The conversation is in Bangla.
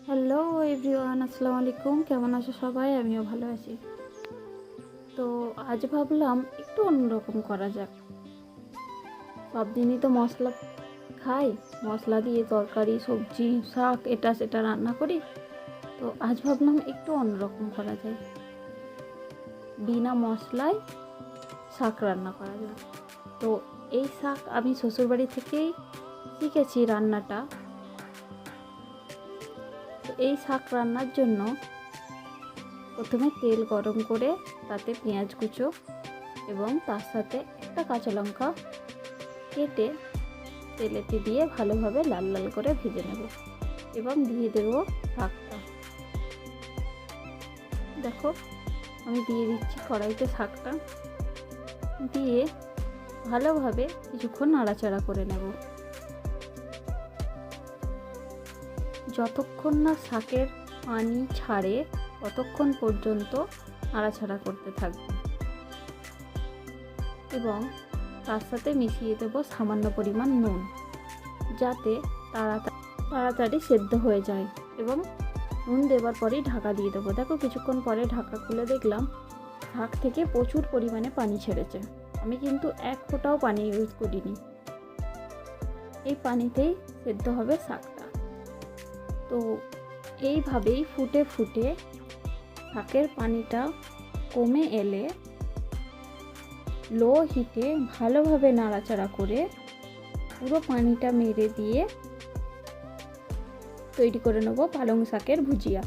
হ্যালো এভরিওয়ান, আসসালামু আলাইকুম। কেমন আছো সবাই? আমিও ভালো আছি। তো আজ ভাবলাম একটু অন্যরকম করা যাক। সব দিনই তো মশলা খাই, মশলা দিয়ে তরকারি, সবজি, শাক এটা সেটা রান্না করি। তো আজ ভাবলাম একটু অন্যরকম করা যায়, বিনা মশলায় শাক রান্না করা যাক। তো এই শাক আমি শ্বশুরবাড়ি থেকেই শিখেছি রান্নাটা। তো এই শাক রান্নার জন্য প্রথমে তেল গরম করে তাতে পেঁয়াজ কুচো এবং তার সাথে একটা কাঁচা লঙ্কা কেটে তেলেতে দিয়ে ভালোভাবে লাল লাল করে ভেজে নেব এবং দিয়ে দেব শাকটা। দেখো, আমি দিয়ে দিচ্ছি কড়াইতে শাকটা, দিয়ে ভালোভাবে কিছুক্ষণ নাড়াচাড়া করে নেব। যতক্ষণ না শাকের পানি ছাড়ে ততক্ষণ পর্যন্ত নাড়াচাড়া করতে থাকবে এবং তার সাথে মিশিয়ে দেব সামান্য পরিমাণ নুন, যাতে তাড়াতাড়ি সেদ্ধ হয়ে যায়। এবং নুন দেওয়ার পরেই ঢাকা দিয়ে দেবো। দেখো, কিছুক্ষণ পরে ঢাকা খুলে দেখলাম শাক থেকে প্রচুর পরিমাণে পানি ছেড়েছে। আমি কিন্তু এক ফোঁটাও পানি ইউজ করিনি, এই পানিতেই সেদ্ধ হবে শাকটা। তো এইভাবেই ফুটে ফুটে শাকের পানিটা কমে এলে লো হিটে ভালোভাবে নাড়াচাড়া করে পুরো পানিটা মেরে দিয়ে তৈরি করে নেব পালং শাকের ভুজিয়া।